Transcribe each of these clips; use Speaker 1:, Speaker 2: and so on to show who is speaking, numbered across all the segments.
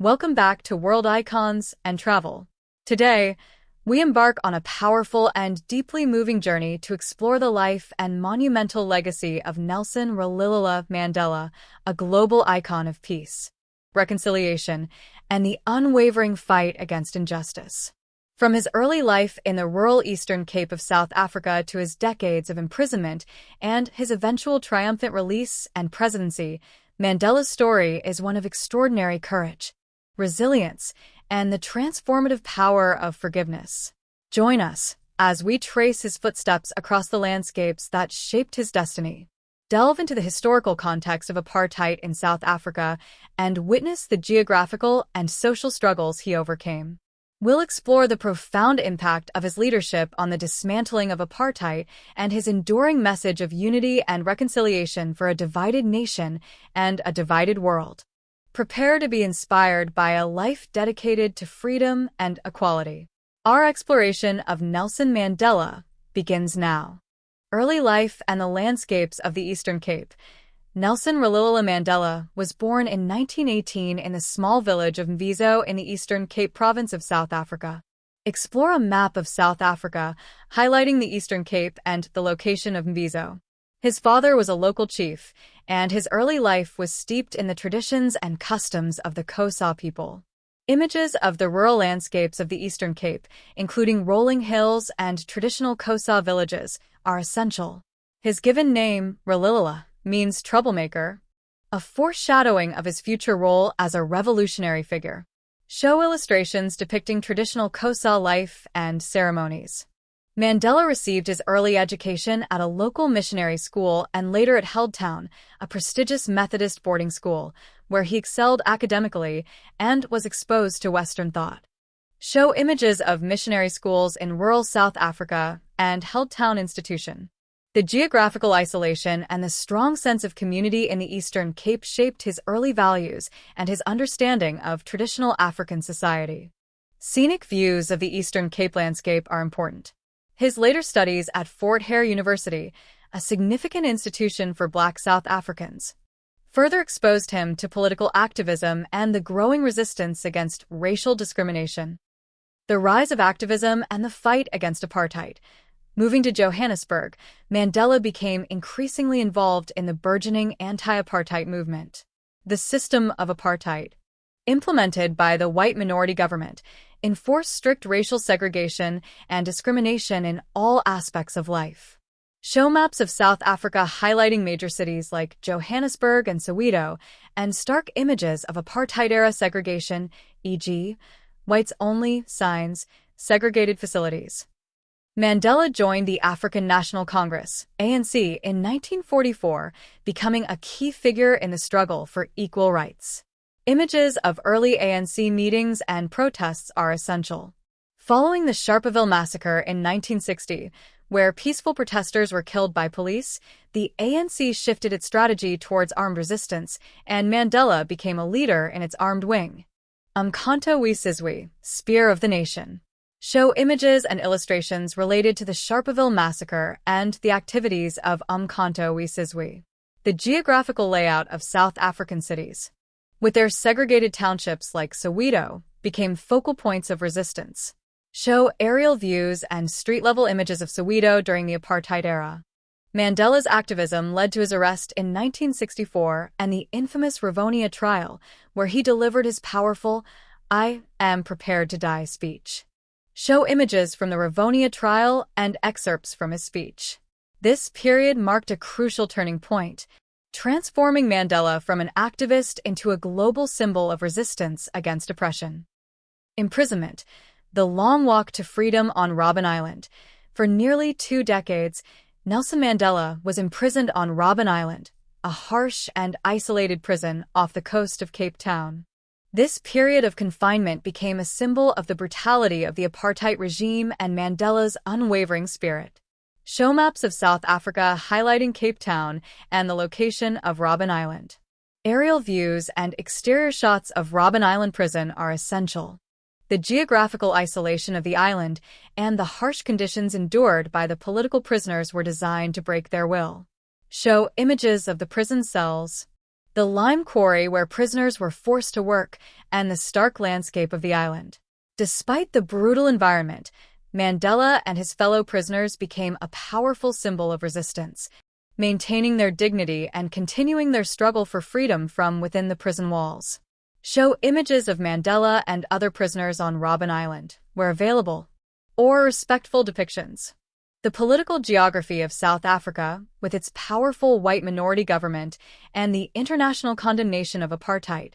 Speaker 1: Welcome back to World Icons and Travel. Today, we embark on a powerful and deeply moving journey to explore the life and monumental legacy of Nelson Mandela, a global icon of peace, reconciliation, and the unwavering fight against injustice. From his early life in the rural Eastern Cape of South Africa to his decades of imprisonment and his eventual triumphant release and presidency, Mandela's story is one of extraordinary courage, resilience, and the transformative power of forgiveness. Join us as we trace his footsteps across the landscapes that shaped his destiny, delve into the historical context of apartheid in South Africa, and witness the geographical and social struggles he overcame. We'll explore the profound impact of his leadership on the dismantling of apartheid and his enduring message of unity and reconciliation for a divided nation and a divided world. Prepare to be inspired by a life dedicated to freedom and equality. Our exploration of Nelson Mandela begins now. Early life and the landscapes of the Eastern Cape. Nelson Mandela was born in 1918 in the small village of Mvizo in the Eastern Cape province of South Africa. Explore a map of South Africa, highlighting the Eastern Cape and the location of Mvizo. His father was a local chief, and his early life was steeped in the traditions and customs of the Xhosa people. Images of the rural landscapes of the Eastern Cape, including rolling hills and traditional Xhosa villages, are essential. His given name, Ralilila, means troublemaker, a foreshadowing of his future role as a revolutionary figure. Show illustrations depicting traditional Xhosa life and ceremonies. Mandela received his early education at a local missionary school and later at Healdtown, a prestigious Methodist boarding school, where he excelled academically and was exposed to Western thought. Show images of missionary schools in rural South Africa and Healdtown Institution. The geographical isolation and the strong sense of community in the Eastern Cape shaped his early values and his understanding of traditional African society. Scenic views of the Eastern Cape landscape are important. His later studies at Fort Hare University, a significant institution for Black South Africans, further exposed him to political activism and the growing resistance against racial discrimination. The rise of activism and the fight against apartheid. Moving to Johannesburg, Mandela became increasingly involved in the burgeoning anti-apartheid movement. The system of apartheid, implemented by the white minority government, enforced strict racial segregation and discrimination in all aspects of life. Show maps of South Africa highlighting major cities like Johannesburg and Soweto, and stark images of apartheid-era segregation, e.g., whites-only signs, segregated facilities. Mandela joined the African National Congress, ANC, in 1944, becoming a key figure in the struggle for equal rights. Images of early ANC meetings and protests are essential. Following the Sharpeville massacre in 1960, where peaceful protesters were killed by police, the ANC shifted its strategy towards armed resistance, and Mandela became a leader in its armed wing. Umkhonto we Sizwe, Spear of the Nation. Show images and illustrations related to the Sharpeville massacre and the activities of Umkhonto we Sizwe. The geographical layout of South African cities, with their segregated townships like Soweto, became focal points of resistance. Show aerial views and street-level images of Soweto during the apartheid era. Mandela's activism led to his arrest in 1964 and the infamous Rivonia trial, where he delivered his powerful, "I am prepared to die" speech. Show images from the Rivonia trial and excerpts from his speech. This period marked a crucial turning point, transforming Mandela from an activist into a global symbol of resistance against oppression. Imprisonment. The long walk to freedom on Robben Island. For nearly 2 decades, Nelson Mandela was imprisoned on Robben Island, a harsh and isolated prison off the coast of Cape Town. This period of confinement became a symbol of the brutality of the apartheid regime and Mandela's unwavering spirit. Show maps of South Africa highlighting Cape Town and the location of Robben Island. Aerial views and exterior shots of Robben Island prison are essential. The geographical isolation of the island and the harsh conditions endured by the political prisoners were designed to break their will. Show images of the prison cells. the lime quarry where prisoners were forced to work, and the stark landscape of the island. Despite the brutal environment, Mandela and his fellow prisoners became a powerful symbol of resistance, maintaining their dignity and continuing their struggle for freedom from within the prison walls. Show images of Mandela and other prisoners on Robben Island, where available, or respectful depictions. The political geography of South Africa, with its powerful white minority government and the international condemnation of apartheid,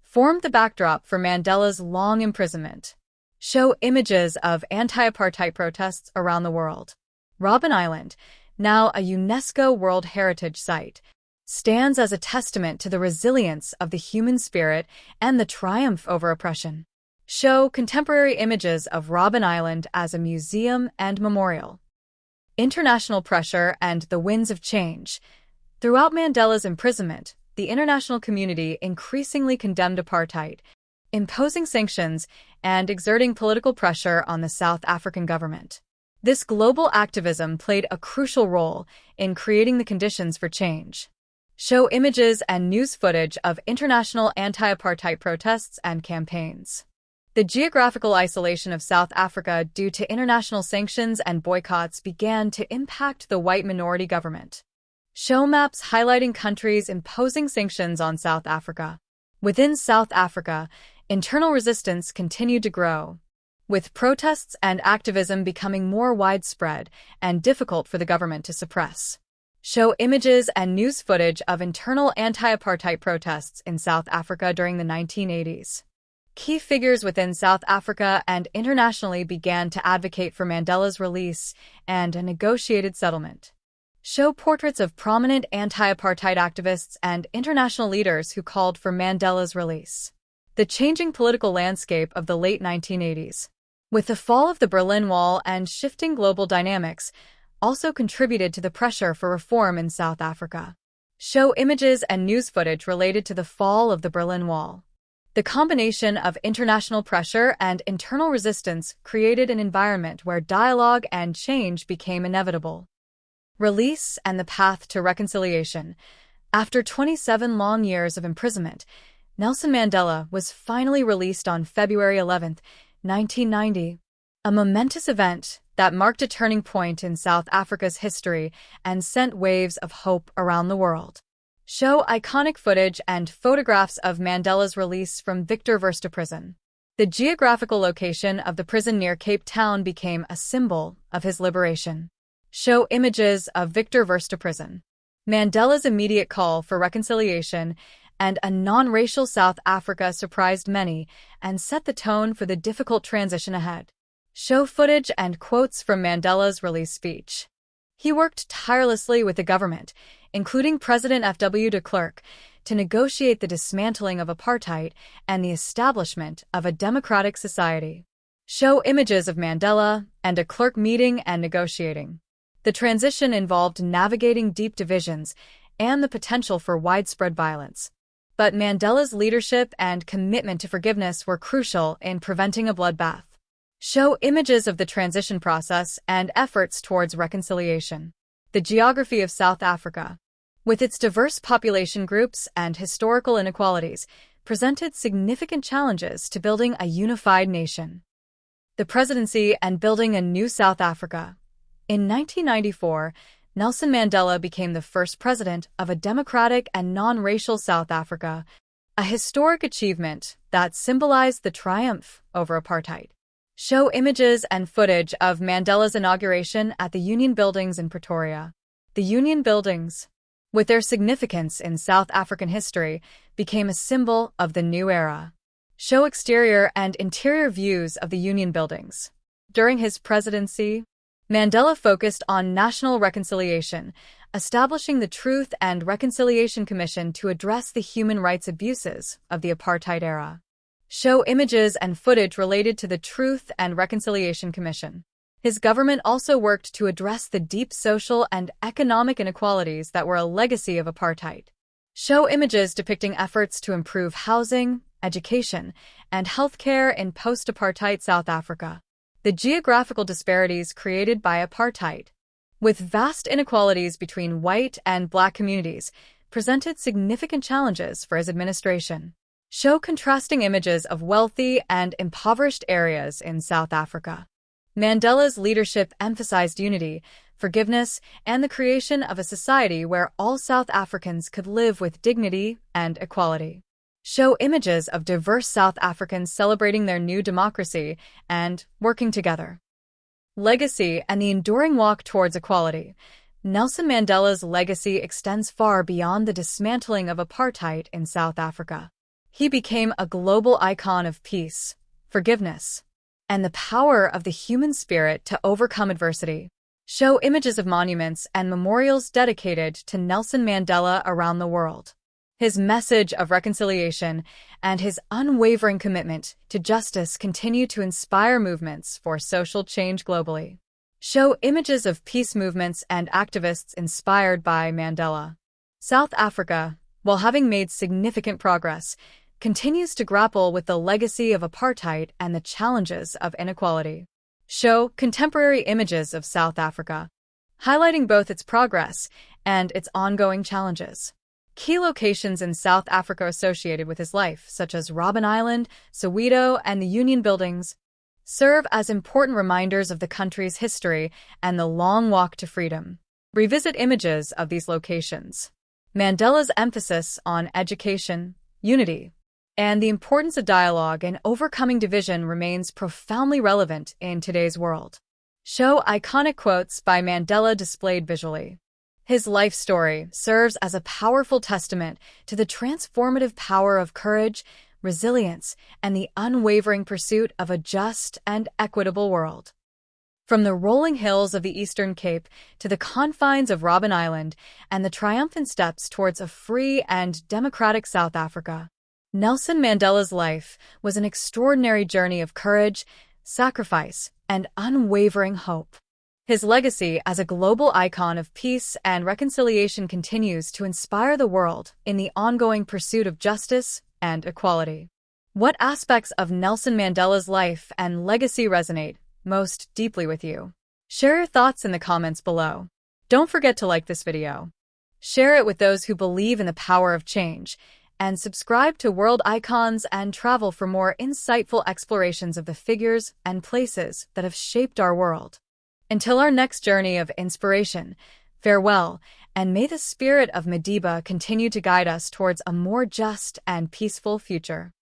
Speaker 1: formed the backdrop for Mandela's long imprisonment. Show images of anti-apartheid protests around the world. Robben Island, now a UNESCO World Heritage Site, stands as a testament to the resilience of the human spirit and the triumph over oppression. Show contemporary images of Robben Island as a museum and memorial. International pressure and the winds of change. Throughout Mandela's imprisonment, the international community increasingly condemned apartheid, imposing sanctions and exerting political pressure on the South African government. This global activism played a crucial role in creating the conditions for change. Show images and news footage of international anti-apartheid protests and campaigns. The geographical isolation of South Africa due to international sanctions and boycotts began to impact the white minority government. Show maps highlighting countries imposing sanctions on South Africa. Within South Africa, internal resistance continued to grow, with protests and activism becoming more widespread and difficult for the government to suppress. Show images and news footage of internal anti-apartheid protests in South Africa during the 1980s. Key figures within South Africa and internationally began to advocate for Mandela's release and a negotiated settlement. Show portraits of prominent anti-apartheid activists and international leaders who called for Mandela's release. The changing political landscape of the late 1980s, with the fall of the Berlin Wall and shifting global dynamics, also contributed to the pressure for reform in South Africa. Show images and news footage related to the fall of the Berlin Wall. The combination of international pressure and internal resistance created an environment where dialogue and change became inevitable. Release and the path to reconciliation. After 27 long years of imprisonment, Nelson Mandela was finally released on February 11, 1990, a momentous event that marked a turning point in South Africa's history and sent waves of hope around the world. Show iconic footage and photographs of Mandela's release from Victor Verster Prison. The geographical location of the prison near Cape Town became a symbol of his liberation. Show images of Victor Verster Prison. Mandela's immediate call for reconciliation and a non-racial South Africa surprised many and set the tone for the difficult transition ahead. Show footage and quotes from Mandela's release speech. He worked tirelessly with the government, including President F.W. de Klerk, to negotiate the dismantling of apartheid and the establishment of a democratic society. Show images of Mandela and de Klerk meeting and negotiating. The transition involved navigating deep divisions and the potential for widespread violence. But Mandela's leadership and commitment to forgiveness were crucial in preventing a bloodbath. Show images of the transition process and efforts towards reconciliation. The geography of South Africa, with its diverse population groups and historical inequalities, presented significant challenges to building a unified nation. The presidency and building a new South Africa. In 1994, Nelson Mandela became the first president of a democratic and non-racial South Africa, a historic achievement that symbolized the triumph over apartheid. Show images and footage of Mandela's inauguration at the Union Buildings in Pretoria. The Union Buildings, with their significance in South African history, became a symbol of the new era. Show exterior and interior views of the Union Buildings. During his presidency, Mandela focused on national reconciliation, establishing the Truth and Reconciliation Commission to address the human rights abuses of the apartheid era. Show images and footage related to the Truth and Reconciliation Commission. His government also worked to address the deep social and economic inequalities that were a legacy of apartheid. Show images depicting efforts to improve housing, education, and healthcare in post-apartheid South Africa. The geographical disparities created by apartheid. With vast inequalities between white and black communities, presented significant challenges for his administration. Show contrasting images of wealthy and impoverished areas in South Africa. Mandela's leadership emphasized unity, forgiveness, and the creation of a society where all South Africans could live with dignity and equality. Show images of diverse South Africans celebrating their new democracy and working together. Legacy and the enduring walk towards equality. Nelson Mandela's legacy extends far beyond the dismantling of apartheid in South Africa. He became a global icon of peace, forgiveness, and the power of the human spirit to overcome adversity. Show images of monuments and memorials dedicated to Nelson Mandela around the world. His message of reconciliation and his unwavering commitment to justice continue to inspire movements for social change globally. Show images of peace movements and activists inspired by Mandela. South Africa, while having made significant progress, continues to grapple with the legacy of apartheid and the challenges of inequality. Show contemporary images of South Africa, highlighting both its progress and its ongoing challenges. Key locations in South Africa associated with his life, such as Robben Island, Soweto, and the Union Buildings, serve as important reminders of the country's history and the long walk to freedom. Revisit images of these locations. Mandela's emphasis on education, unity, and the importance of dialogue and overcoming division remains profoundly relevant in today's world. Show iconic quotes by Mandela displayed visually. His life story serves as a powerful testament to the transformative power of courage, resilience, and the unwavering pursuit of a just and equitable world. From the rolling hills of the Eastern Cape to the confines of Robben Island and the triumphant steps towards a free and democratic South Africa, Nelson Mandela's life was an extraordinary journey of courage, sacrifice, and unwavering hope. His legacy as a global icon of peace and reconciliation continues to inspire the world in the ongoing pursuit of justice and equality. What aspects of Nelson Mandela's life and legacy resonate most deeply with you? Share your thoughts in the comments below. Don't forget to like this video, share it with those who believe in the power of change, and subscribe to World Icons and Travel for more insightful explorations of the figures and places that have shaped our world. Until our next journey of inspiration, farewell, and may the spirit of Madiba continue to guide us towards a more just and peaceful future.